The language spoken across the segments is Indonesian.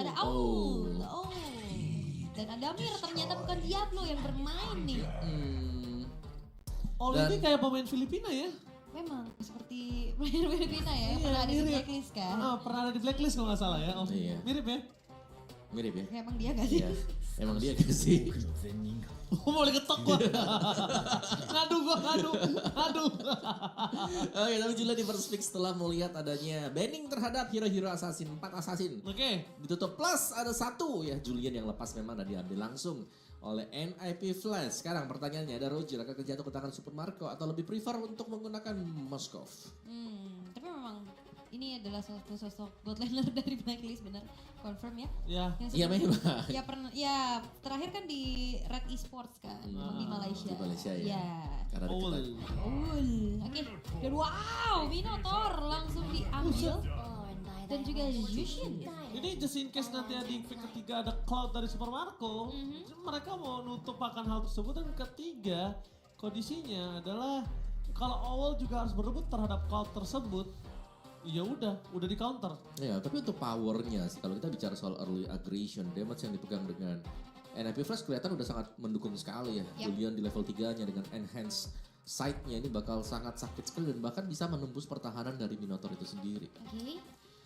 Ada Owl. Dan ada Mir, ternyata bukan Diablo yang bermain nih. Owl ini kayak pemain Filipina ya? Memang seperti player Filipina ya, Iya, pernah ada di mirip. blacklist kan. Pernah ada di blacklist kalau nggak salah ya. Oh, Iya. mirip ya? Mirip ya? Emang dia gak sih? Iya. Emang dia gak sih? Oh, mau diketok gua. ngadu. Oke, tapi Julian di first pick setelah melihat adanya banning terhadap hero-hero assassin, 4 assassin. Oke. Ditutup plus ada 1 ya Julian yang lepas memang dan diambil langsung oleh NIP Flash. Sekarang pertanyaannya ada Roger akan jatuh ke tangan Super Marco atau lebih prefer untuk menggunakan Moskov? Tapi memang ini adalah sosok godlaner dari blacklist, benar confirm ya? Ya. Iya memang. Ya terakhir kan di Red Esports kan, di Malaysia. Di Malaysia ya. Ya. Karena ada Owl. Oke. Dan wow, Minotaur langsung diambil. Dan juga Jushin. Ini just in case nanti di pick ketiga ada Cloud dari Super Marco, mereka mau nutup akan hal tersebut. Dan ketiga, kondisinya adalah kalau Owl juga harus berebut terhadap Cloud tersebut, ya udah di counter. Ya, tapi untuk powernya sih kalau kita bicara soal early aggression, damage yang dipegang dengan NIP Flash kelihatan udah sangat mendukung sekali ya. Yap. Julian di level 3-nya dengan enhance sight-nya ini bakal sangat sakit sekali dan bahkan bisa menembus pertahanan dari Minotaur itu sendiri. Oke.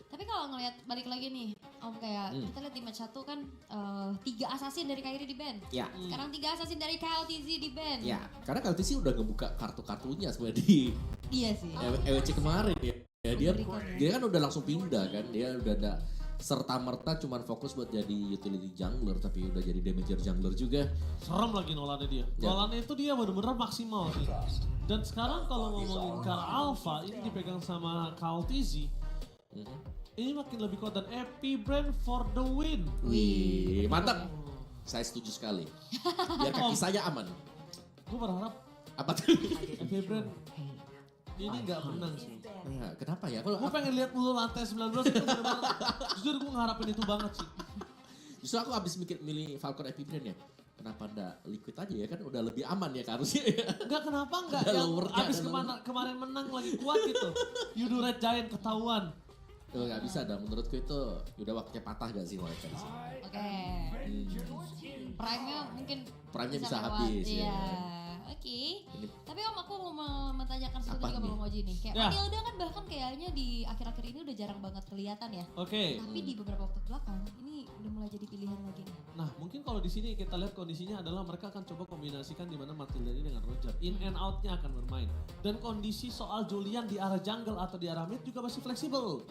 Tapi kalau ngelihat balik lagi nih, Om, kayak kita lihat di match 1 kan 3 assassin dari Kairi di ban. Ya. Sekarang 3 assassin dari KLTZ di ban. Ya, karena kalau sih udah ngebuka kartu-kartunya sebenarnya di Iya sih. EWC kemarin ya. Ya, Mengerikan ya. dia kan udah langsung pindah kan, dia udah ada serta-merta cuman fokus buat jadi utility jungler tapi udah jadi damager jungler juga. Serem lagi Nolannya dia. Ya. Nolannya itu dia benar-benar maksimal sih. Dan sekarang kalau ngomongin Kara Alpha ini dipegang sama KLTZ. Ini makin lebih kuat dan Epi Brand for the win. Wih, mantap. Saya setuju sekali. Biar kaki saya aman. Gue berharap Apa tuh? Epi Brand ini nggak menang sih. Nah, kenapa ya? Kalau Gue pengen lihat dulu lantai 19 itu benar-benar. Jujur gue ngeharapin itu banget sih. justru aku habis milih Falcon Epi Brand ya. Kenapa enggak liquid aja ya kan udah lebih aman ya harusnya ya. Enggak, kenapa enggak? Ada Yang lowernya, abis ada kemarin menang lagi kuat gitu. Yudu Red Giant ketahuan. Tuh nggak bisa dah menurutku itu udah waktunya patah gak sih mereka di sini. Oke. Prime-nya mungkin Prime-nya bisa lewat. habis, Iya. ya. Oke. Ini- Tapi Om, aku mau menanyakan sesuatu Apa juga nih? Bang Moji nih. Kayak Ya. Matilda kan bahkan kayaknya di akhir-akhir ini udah jarang banget kelihatan ya. Oke. Tapi di beberapa waktu belakang ini udah mulai jadi pilihan lagi nih. Nah mungkin kalau di sini kita lihat kondisinya adalah mereka akan coba kombinasikan di mana Matilda ini dengan Roger. In and out-nya akan bermain. Dan kondisi soal Julian di arah jungle atau di arah mid juga masih fleksibel.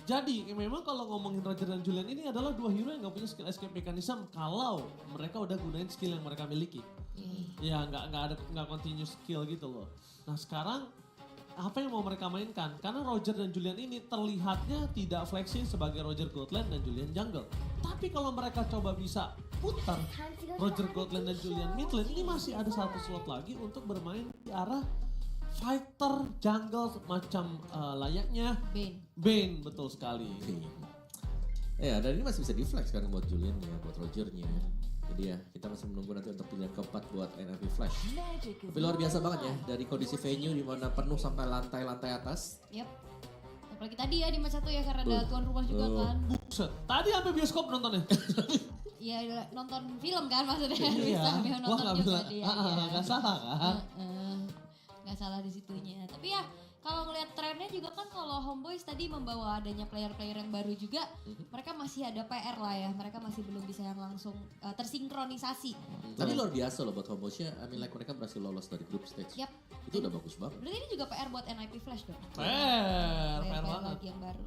Jadi memang kalau ngomongin Roger dan Julian ini adalah dua hero yang gak punya skill escape mechanism kalau mereka udah gunain skill yang mereka miliki. Ya nggak continuous skill gitu loh. Nah sekarang apa yang mau mereka mainkan? Karena Roger dan Julian ini terlihatnya tidak fleksi sebagai Roger Godland dan Julian jungle. Tapi kalau mereka coba bisa putar Roger Godland dan Julian mid lane, ini masih ada satu slot lagi untuk bermain di arah fighter jungle macam layaknya Bane, betul sekali. Ya dan ini masih bisa di flex kan buat Julian ya, buat Rogernya. Jadi ya kita masih menunggu nanti untuk pilihan keempat buat NIP Flash. Tapi luar biasa banget ya dari kondisi venue di mana penuh sampai lantai-lantai atas. Yap. Apalagi tadi ya di match 1 ya karena ada tuan rumah juga kan. Buset, tadi sampai bioskop nontonnya. Iya nonton film kan maksudnya. Iya, Bisa sambil gua nonton nggak juga bilang, dia. nggak salah kan? Nggak salah di situnya. Tapi ya kalau ngelihat trennya juga kan kalau Homeboys tadi membawa adanya player-player yang baru juga, mereka masih ada PR lah ya. Mereka masih belum bisa yang langsung tersinkronisasi. Tapi luar biasa loh buat Homeboysnya, I mean like mereka berhasil lolos dari group stage. Yap. Itu udah bagus banget. Berarti ini juga PR buat NIP Flash dong. PR Player banget. lagi yang baru.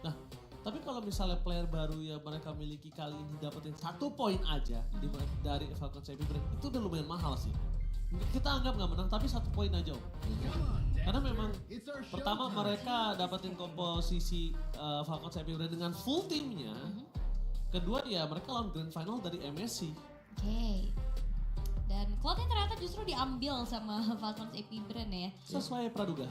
Nah, tapi kalau misalnya player baru yang mereka miliki kali ini dapetin 1 poin aja dari Falcon Savvy Brand, itu udah lumayan mahal sih. Kita anggap nggak menang, tapi 1 poin aja Om. Karena memang pertama mereka dapetin komposisi Falcon Savvy Brand dengan full timnya. Kedua ya mereka lawan grand final dari MSC. Oke. Dan Cloud-nya ternyata justru diambil sama Falcons AP Brand ya. Sesuai praduga.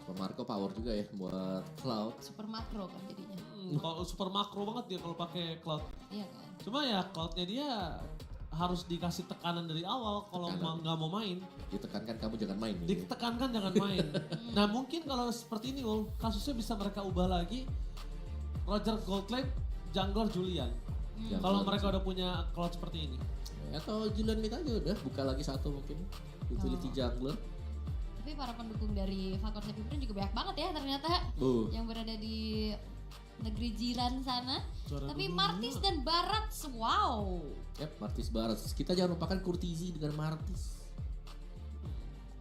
Super Marco power juga ya buat Cloud. Super makro kan jadinya. Kalau super makro banget dia kalau pakai Cloud. Iya kan. Cuma ya Cloud-nya dia harus dikasih tekanan dari awal kalau nggak mau main. Ditekankan kamu jangan main. Ya. Ditekankan jangan main. Nah mungkin kalau seperti ini Ul, kasusnya bisa mereka ubah lagi. Roger Goldland jungler Julian. Kalau mereka udah punya cloud seperti ini. Atau Julian mid aja udah, buka lagi satu mungkin. Utility jungler. Tapi para pendukung dari Falcons Happy Brand juga banyak banget ya ternyata yang berada di negeri jiran sana. Tapi Martis dan Barat, wow. Yap, Martis Barat. Kita jangan lupakan Kurtizi dengan Martis.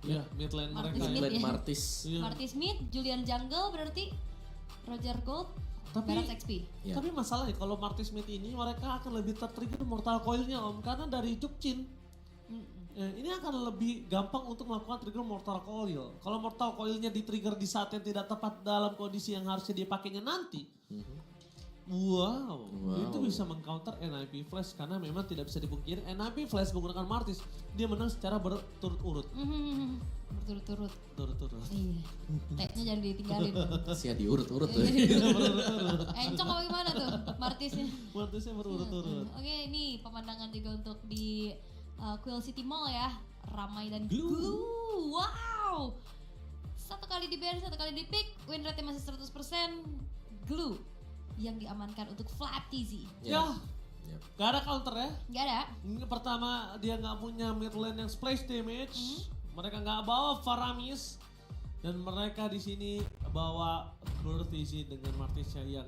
Iya, mid lane mereka Martis ya. mid ya. Martis. Martis mid, Julian jungle berarti Roger Gold, Barat XP. Ya. Tapi masalahnya kalau Martis mid ini mereka akan lebih tertrigger mortal coil-nya Om. Karena dari Jukcin. Ini akan lebih gampang untuk melakukan trigger mortal coil. Kalau mortal coil-nya di-trigger di saat yang tidak tepat dalam kondisi yang harusnya dia pakainya nanti. Wow, itu bisa mengcounter NIP Flash karena memang tidak bisa dipungkiri NIP Flash menggunakan Martis dia menang secara berturut-urut. Berturut-turut. Turut-turut. Iya. T-nya jangan ditinggalin. Sia diurut-urut tuh. Encok apa gimana tuh Martisnya? Martisnya berurut-urut. Oke, ini pemandangan juga untuk di Quill City Mall ya. Ramai dan glue. Wow. Satu kali di ban, satu kali di pick, win rate masih 100%. Glue yang diamankan untuk Flap TZ. Ya. Gak ada counter ya. Gak ada. Ini pertama dia gak punya mid lane yang splash damage. Mereka gak bawa Faramis. Dan mereka di sini bawa Kurtizi dengan Martisnya yang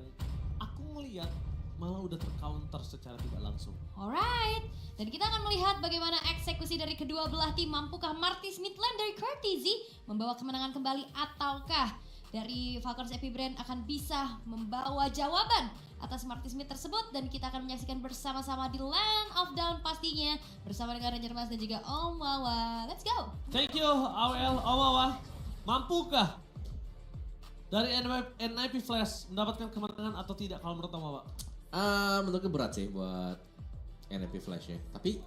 aku melihat malah udah tercounter secara tidak langsung. Alright. Dan kita akan melihat bagaimana eksekusi dari kedua belah tim. Mampukah Martis mid lane dari Kurtizi membawa kemenangan kembali ataukah dari Falcons Happy Brand akan bisa membawa jawaban atas Martis mid tersebut, dan kita akan menyaksikan bersama-sama di Land of Dawn pastinya bersama dengan Ranger Mas dan juga Om Wawa. Let's go. Thank you AWL Om Wawa. Mampukah dari NIP Flash mendapatkan kemenangan atau tidak kalau menurut Om Wawa? Menurutku berat sih buat NIP Flash ya. Tapi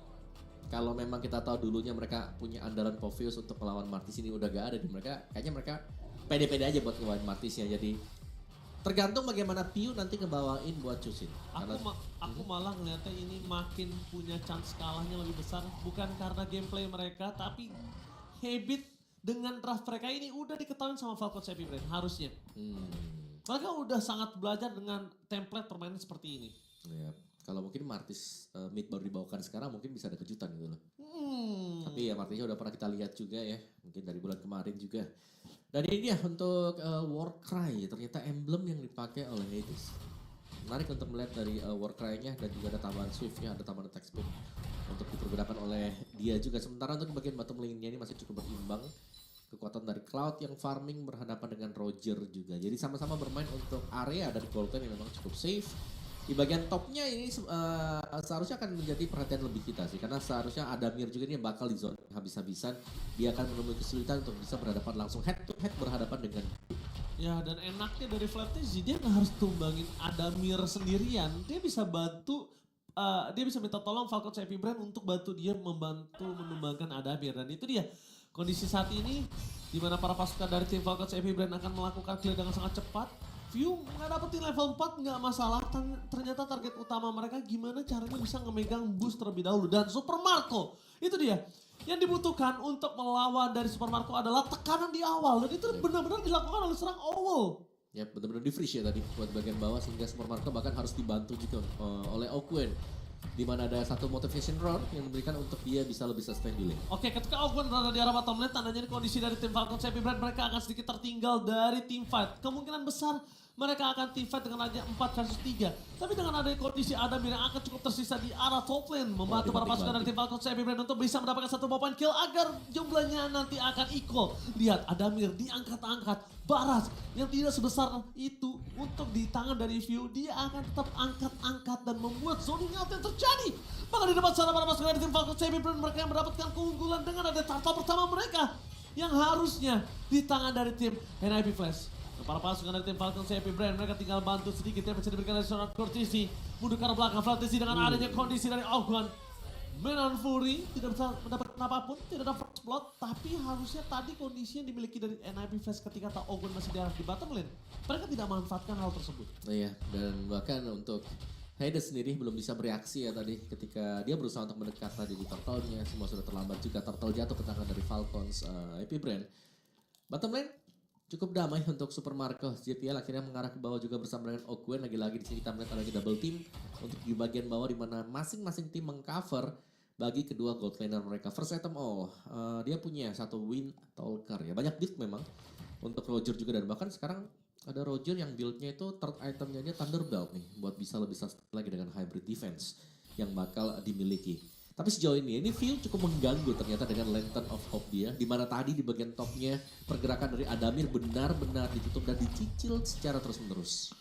kalau memang kita tahu dulunya mereka punya andalan Povius untuk melawan Martis ini udah gak ada di mereka. Kayaknya mereka pede-pede aja buat ngelawan Martisnya. Jadi tergantung bagaimana Piu nanti ngebawain buat Chusin. Aku malah ngeliatnya ini makin punya chance kalahnya lebih besar. Bukan karena gameplay mereka, tapi habit dengan draft mereka ini udah diketahui sama Falcons Happy Brand harusnya. Mereka udah sangat belajar dengan template permainan seperti ini. Ya, kalau mungkin Martis mid baru dibawakan sekarang mungkin bisa ada kejutan gitu loh. Tapi ya Martisnya udah pernah kita lihat juga ya. Mungkin dari bulan kemarin juga. Dan ini dia untuk Warcry, ternyata emblem yang dipakai oleh Hades. Menarik untuk melihat dari Warcry-nya dan juga ada tambahan Swift-nya, ada tambahan attack speed untuk dipergunakan oleh dia juga. Sementara untuk bagian bottom lane-nya ini masih cukup berimbang. Kekuatan dari Cloud yang farming berhadapan dengan Roger juga. Jadi sama-sama bermain untuk area dari Golden yang memang cukup safe. Di bagian topnya ini seharusnya akan menjadi perhatian lebih kita sih. Karena seharusnya Adamir juga ini yang bakal di zone habis-habisan. Dia akan menemui kesulitan untuk bisa berhadapan langsung head to head berhadapan dengan. Ya, dan enaknya dari Flatzy dia gak harus tumbangin Adamir sendirian. Dia bisa bantu, dia bisa minta tolong Falcons Happy Brand untuk bantu dia membantu menumbangkan Adamir. Dan itu dia kondisi saat ini di mana para pasukan dari tim Falcons Happy Brand akan melakukan clear dengan sangat cepat. View nggak dapetin level 4 nggak masalah, ternyata target utama mereka gimana caranya bisa ngemegang boost terlebih dahulu. Dan Super Marco, itu dia. Yang dibutuhkan untuk melawan dari Super Marco adalah tekanan di awal. Dan itu benar-benar dilakukan oleh serang Owl. Ya benar-benar di freeze ya tadi buat bagian bawah sehingga Super Marco bahkan harus dibantu juga oleh Okwen. Di mana ada satu motivation round yang diberikan untuk dia bisa lebih sustain di lane. Oke, ketika Okwen berada di arah bottom lane, tandanya ini kondisi dari tim Falcons Happy Brand mereka akan sedikit tertinggal dari team fight. Kemungkinan besar mereka akan team fight dengan raja 4 versus 3. Tapi dengan adanya kondisi Adamir yang akan cukup tersisa di arah top lane, membantu para pasukan dari tim Falcons Happy Brand untuk bisa mendapatkan satu point kill agar jumlahnya nanti akan equal. Lihat Adamir diangkat-angkat, Baras yang tidak sebesar itu untuk di tangan dari View, dia akan tetap angkat-angkat dan membuat zoning out yang terjadi. Maka di depan sana para pasukan dari tim Falcons Happy Brand mereka yang mendapatkan keunggulan dengan ada turtle pertama mereka yang harusnya di tangan dari tim NIP Flash. Para pasukan dari tim Falcons Happy Brand mereka tinggal bantu sedikit yang bisa diberikan dari seorang Kurtizi. Mundur ke arah belakang Flatzy dengan adanya kondisi dari Ogwan. Menon Fury tidak bisa mendapatkan apapun, tidak ada first blood. Tapi harusnya tadi kondisi yang dimiliki dari NIP Flash ketika Ogwan masih di bottom lane. Mereka tidak memanfaatkan hal tersebut. Iya, dan bahkan untuk Hades sendiri belum bisa bereaksi ya tadi ketika dia berusaha untuk mendekat tadi di turtle-nya. Semua sudah terlambat juga, turtle jatuh ke tangan dari Falcons Happy Brand. Bottom lane Cukup damai untuk Super Marco. JPL akhirnya mengarah ke bawah juga bersama dengan Okwen. Lagi-lagi di sini kita melihat adanya double team untuk di bagian bawah di mana masing-masing tim mengcover bagi kedua gold laner mereka. First item dia punya satu win Tolkar ya. Banyak build memang untuk Roger juga dan bahkan sekarang ada Roger yang buildnya itu third itemnya dia Thunderbolt nih buat bisa lebih sustain lagi dengan hybrid defense yang bakal dimiliki. Tapi sejauh ini view cukup mengganggu ternyata dengan Lantern of Hope dia. Di mana tadi di bagian topnya pergerakan dari Adamir benar-benar ditutup dan dicicil secara terus-menerus.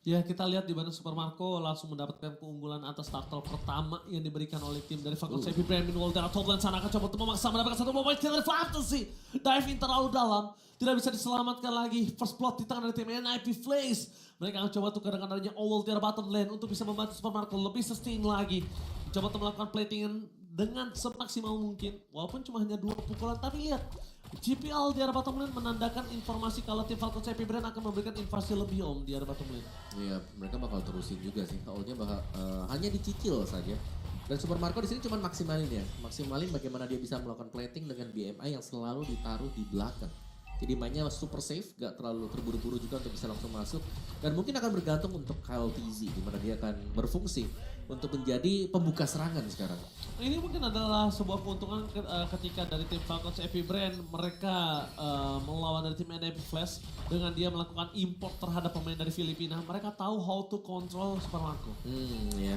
Ya kita lihat di mana Super Marco langsung mendapatkan keunggulan atas starter pertama yang diberikan oleh tim dari Falcons Heavy Brand. Meanwhile dari Toglan sana akan coba untuk memaksa mendapatkan satu moment kill dari Fantasy. Dive in terlalu dalam. Tidak bisa diselamatkan lagi. First blood di tangan dari tim NIP Flames. Mereka akan coba tukar dengan adanya Owl di bottom lane untuk bisa membantu Super Marco lebih sustain lagi. Coba untuk melakukan platingan dengan semaksimal mungkin. Walaupun cuma hanya 2 pukulan. Tapi lihat. GPL di arah bottom lane menandakan informasi kalau tim Falcons Heavy Brand akan memberikan invasi lebih di arah bottom lane. Iya, mereka bakal terusin juga sih. Awalnya bakal hanya dicicil saja. Dan Super Marco di sini cuma maksimalin ya. Maksimalin bagaimana dia bisa melakukan plating dengan BMI yang selalu ditaruh di belakang. Jadi mainnya super safe, gak terlalu terburu-buru juga untuk bisa langsung masuk. Dan mungkin akan bergantung untuk Kyle TZ, di mana dia akan berfungsi untuk menjadi pembuka serangan sekarang. Ini mungkin adalah sebuah keuntungan ketika dari tim Falcons Heavy Brand mereka melawan dari tim NIP Flash dengan dia melakukan import terhadap pemain dari Filipina. Mereka tahu how to control Super Marco. Ya.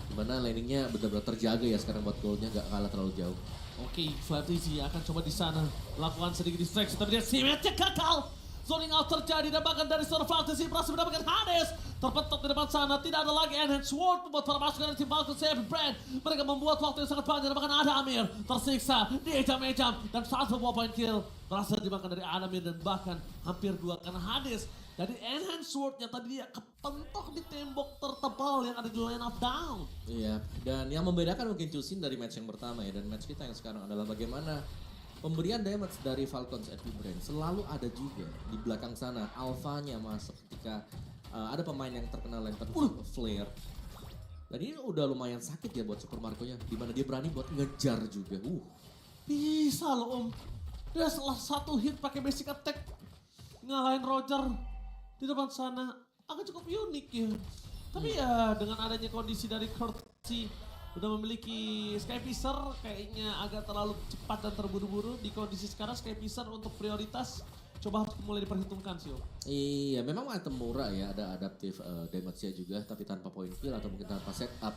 Dimana laningnya benar-benar terjaga ya sekarang buat goalnya gak kalah terlalu jauh. Oke, Flatzy akan coba di sana melakukan sedikit distraction tapi dia simetnya gagal. Zoning out terjadi dan bahkan dari seorang Fantasy berhasil mendapatkan Hades. Terpentok di depan sana, tidak ada lagi Enhanced Sword membuat para pasukan dari tim Falcons Heavy Brand. Mereka membuat waktu yang sangat panjang dan bahkan ada Amir tersiksa, diejam-ejam dan satu point kill berhasil dimakan dari Adamir dan bahkan hampir 2 karena Hades. Dari Enhanced Sword-nya tadi dia kepentok di tembok tertebal yang ada di line of down. Iya, dan yang membedakan mungkin Chusin dari match yang pertama ya dan match kita yang sekarang adalah bagaimana pemberian damage dari Falcons Heavy Brand selalu ada juga di belakang sana. Alphanya masuk ketika ada pemain yang terkena lantern flare. Dan ini udah lumayan sakit ya buat Super Marco-nya, dimana dia berani buat ngejar juga. Bisa loh dia setelah 1 hit pakai basic attack ngalahin Roger di depan sana agak cukup unik ya. Tapi ya dengan adanya kondisi dari Courtesy udah memiliki Skyfisher kayaknya agak terlalu cepat dan terburu-buru. Di kondisi sekarang Skyfisher untuk prioritas coba harus mulai diperhitungkan sih. Iya memang item murah ya, ada adaptive damage-nya juga tapi tanpa point kill atau mungkin tanpa setup.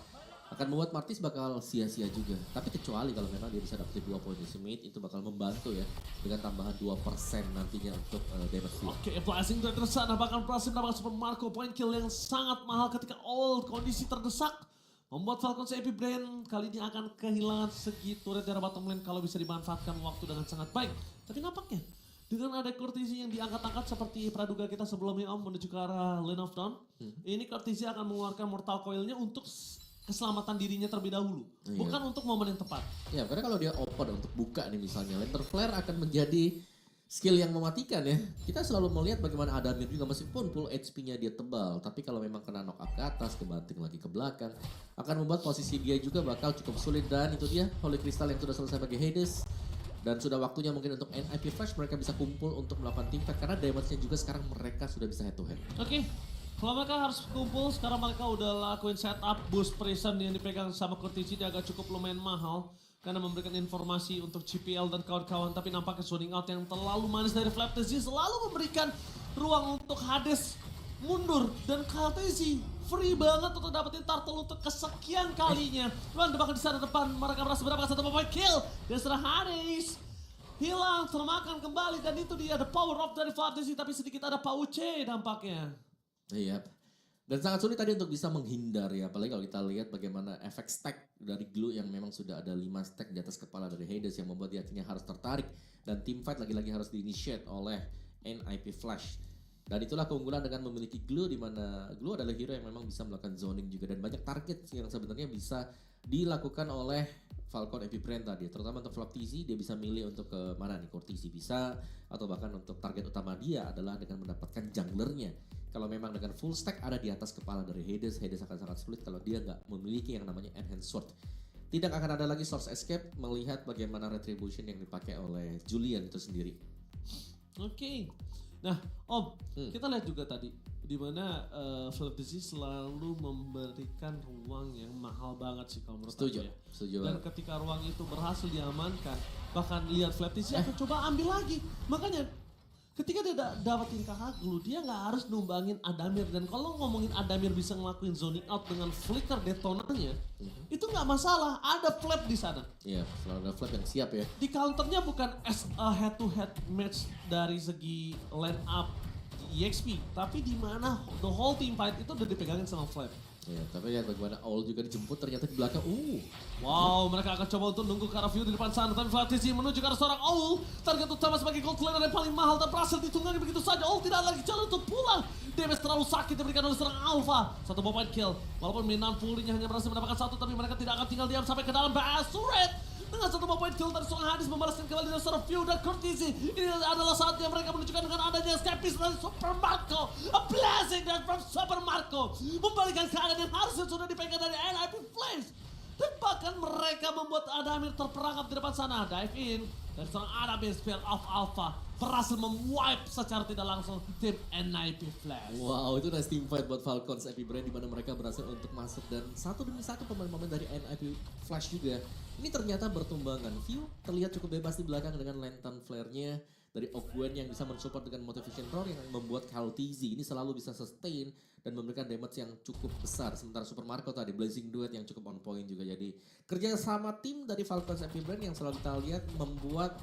Akan membuat Martis bakal sia-sia juga. Tapi kecuali kalau memang dia bisa dapetin 2 point decimate itu bakal membantu ya. Dengan tambahan 2% nantinya untuk damage field. Oke, Blazing dari sana bahkan berhasil mendapatkan Super Marco point kill yang sangat mahal ketika all kondisi terdesak. Membuat Falcons Heavy Brand kali ini akan kehilangan segitu red dari bottom lane kalau bisa dimanfaatkan waktu dengan sangat baik. Tapi nampaknya dengan ada Courtesy yang diangkat-angkat seperti praduga kita sebelumnya menuju ke arah lane of down. Ini Courtesy akan mengeluarkan Mortal Coil-nya untuk keselamatan dirinya terlebih dahulu. Iya. Bukan untuk momen yang tepat. Ya karena kalau dia open untuk buka nih misalnya, Lantern Flare akan menjadi skill yang mematikan ya. Kita selalu melihat bagaimana Adamir juga meskipun full HP-nya dia tebal. Tapi kalau memang kena knock up ke atas, kebanting lagi ke belakang. Akan membuat posisi dia juga bakal cukup sulit. Dan itu dia Holy Crystal yang sudah selesai bagi Hades. Dan sudah waktunya mungkin untuk NIP Flash mereka bisa kumpul untuk melakukan team fight. Karena damage-nya juga sekarang mereka sudah bisa head to head. Oke. Kalau mereka harus kumpul, sekarang mereka udah lakuin setup boost prison yang dipegang sama Courtesy. Dia agak cukup lumayan mahal. Karena memberikan informasi untuk GPL dan kawan-kawan. Tapi nampaknya zoning out yang terlalu manis dari Flaptesy selalu memberikan ruang untuk Hades mundur. Dan Courtesy free banget untuk dapetin turtle untuk kesekian kalinya. Dan bahkan di sana depan mereka berhasil mendapatkan 1 point kill. Dan setelah Hades hilang, termakan kembali. Dan itu dia the power of dari Flaptesy. Tapi sedikit ada pauce dampaknya. Iya. Dan sangat sulit tadi untuk bisa menghindar ya. Apalagi kalau kita lihat bagaimana efek stack dari glue yang memang sudah ada 5 stack di atas kepala dari Hades yang membuat dia akhirnya harus tertarik. Dan team fight lagi-lagi harus di-initiate oleh NIP Flash. Dan itulah keunggulan dengan memiliki glue di mana glue adalah hero yang memang bisa melakukan zoning juga. Dan banyak target yang sebenarnya bisa dilakukan oleh Falcon Heavy Brand tadi. Terutama untuk Flaptesy dia bisa milih untuk ke mana nih. Courtesy bisa atau bahkan untuk target utama dia adalah dengan mendapatkan junglernya. Kalau memang dengan full stack ada di atas kepala dari Hades, Hades akan sangat sulit kalau dia nggak memiliki yang namanya Enhanced Sword. Tidak akan ada lagi source escape melihat bagaimana retribution yang dipakai oleh Julian itu sendiri. Oke. Nah, Om, kita lihat juga tadi di mana Flaptisi selalu memberikan ruang yang mahal banget sih kalau menurut aku ya. Setuju Dan banget. ketika ruang itu berhasil diamankan, bahkan lihat Flaptisi akan coba ambil lagi. Makanya ketika dia dapetin Kakaglu, dia nggak harus numbangin Adamir. Dan kalau ngomongin Adamir bisa ngelakuin zoning out dengan flicker detonanya, itu nggak masalah. Ada Flap di sana. Iya, selalu ada Flap yang siap ya. Di counternya bukan as a head to head match dari segi line up EXP, tapi di mana the whole team fight itu udah dipegangin sama Flap. Iya, tapi lihat bagaimana Owl juga dijemput ternyata di belakang. Wow, mereka akan coba untuk nunggu ke arah view di depan sana. Tapi Flaptisi menuju ke arah seorang Owl. Target utama sebagai gold laner yang paling mahal dan berhasil ditunggangi begitu saja. Owl tidak ada lagi jalan untuk pulang. Damage terlalu sakit diberikan oleh seorang Alpha. Satu point kill. Walaupun Minan Fully-nya hanya berhasil mendapatkan satu, tapi mereka tidak akan tinggal diam sampai ke dalam Basuret. Dengan satu point kill dari seorang Hadis membalaskan kembali dari seorang View dan Courtesy. Ini adalah saatnya mereka menunjukkan dengan adanya escapist dari Super Marco. A blessing dari from Super Marco. Membalikan keadaan yang harusnya sudah dipegang dari NIP Flames. Dan bahkan mereka membuat Adamir terperangkap di depan sana. Dive in. Dan seorang Adamir Spear of Alpha berhasil memwipe secara tidak langsung tim NIP Flames. Wow, itu nice team fight buat Falcons Epic Brand di mana mereka berhasil untuk masuk dan satu demi satu pemain-pemain dari NIP Flash juga. Ini ternyata bertumbangan. View terlihat cukup bebas di belakang dengan lantern flare-nya dari Ogwen yang bisa mensupport dengan motivation roar yang membuat Kaltizi ini selalu bisa sustain dan memberikan damage yang cukup besar. Sementara Super Marco tadi Blazing Duet yang cukup on point juga. Jadi kerja sama tim dari Falcons Epic Brand yang selalu kita lihat membuat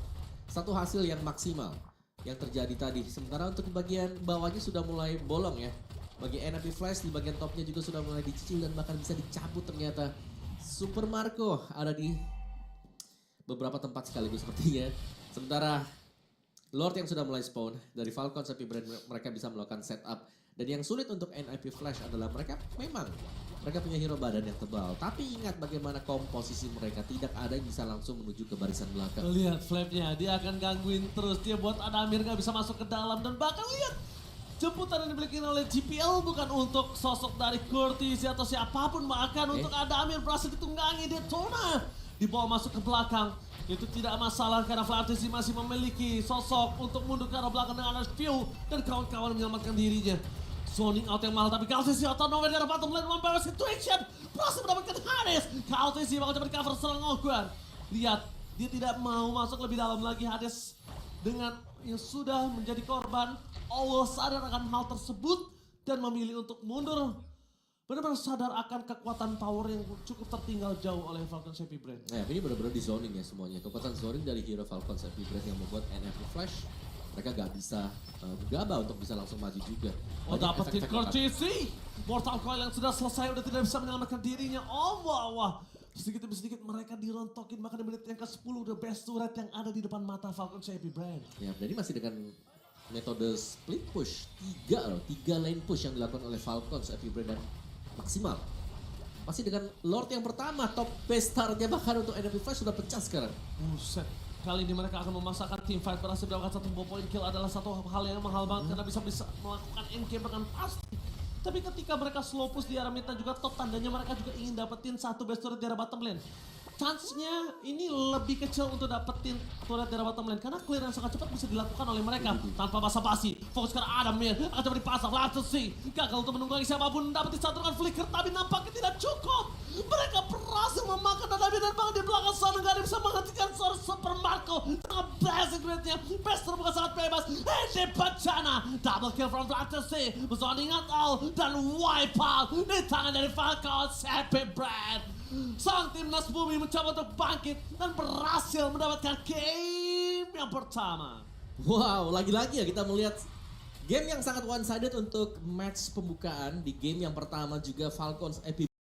satu hasil yang maksimal yang terjadi tadi. Sementara untuk di bagian bawahnya sudah mulai bolong ya. Bagi NIP Flash di bagian topnya juga sudah mulai dicicil dan bahkan bisa dicabut ternyata. Super Marco ada di beberapa tempat sekaligus sepertinya. Sementara Lord yang sudah mulai spawn dari Falcons Epic Brand mereka bisa melakukan setup. Dan yang sulit untuk NIP Flash adalah mereka punya hero badan yang tebal. Tapi ingat bagaimana komposisi mereka, tidak ada yang bisa langsung menuju ke barisan belakang. Lihat Flapnya, dia akan gangguin terus. Dia buat Adamir gak bisa masuk ke dalam. Dan bahkan lihat, jemputan yang dimiliki oleh GPL bukan untuk sosok dari Curtis atau siapapun. Bahkan untuk Adamir berhasil ditunggangi Detona. Dibawa masuk ke belakang. Itu tidak masalah karena Flaptisi masih memiliki sosok untuk mundur ke arah belakang dengan View. Dan kawan-kawan menyelamatkan dirinya. Zoning out yang mahal tapi Kaltizi out of nowhere dari bottom lane one power situation. Berhasil mendapatkan Hades. Kaltizi bakal coba di cover serang Ogwen. Lihat, dia tidak mau masuk lebih dalam lagi. Hades dengan yang sudah menjadi korban. Allah sadar akan hal tersebut dan memilih untuk mundur. Benar-benar sadar akan kekuatan power yang cukup tertinggal jauh oleh Falcons Epic Brand. Nah, ini benar-benar di zoning ya semuanya. Kekuatan zoning dari hero Falcons Epic Brand yang membuat NIP Flash mereka gak bisa gegabah untuk bisa langsung maju juga. Oh, dapetin Courtesy. Mortal Coil yang sudah selesai udah tidak bisa menyelamatkan dirinya. Oh, wah. Sedikit demi sedikit mereka dirontokin. Bahkan di menit yang ke-10 the best turret yang ada di depan mata Falcons Epic Brand. Ya, jadi masih dengan metode split push. 3 lane push yang dilakukan oleh Falcons Epic Brand dan maksimal. Masih dengan Lord yang pertama, top base star-nya bahkan untuk NIP Flash sudah pecah sekarang. Buset. Kali ini mereka akan memasakkan team fight berhasil mendapatkan satu point kill adalah satu hal yang mahal banget karena bisa melakukan endgame dengan pasti. Tapi ketika mereka slow push di arah mid dan juga top tandanya mereka juga ingin dapetin satu best turret di arah bottom lane. Chance-nya ini lebih kecil untuk dapetin turret di arah bottom lane karena clear yang sangat cepat bisa dilakukan oleh mereka tanpa basa-basi. Fokus ke arah Adamir akan coba dipasang Flaptisi. Gagal untuk menunggangi siapapun dapetin satu dengan flicker tapi nampaknya tidak cukup. Mereka berhasil memakan Adamir dan bahkan di belakang sana gak ada bisa menghentikan seorang Super Marco dengan blessing rate-nya. Best terbuka sangat bebas. Ini bencana. Double kill from Flaptisi. Zoning out all dan wipe out di tangan dari Falcons Epic Brand. Sang timnas bumi mencoba untuk bangkit dan berhasil mendapatkan game yang pertama. Wow, lagi-lagi ya kita melihat game yang sangat one-sided untuk match pembukaan. Di game yang pertama juga Falcons Epic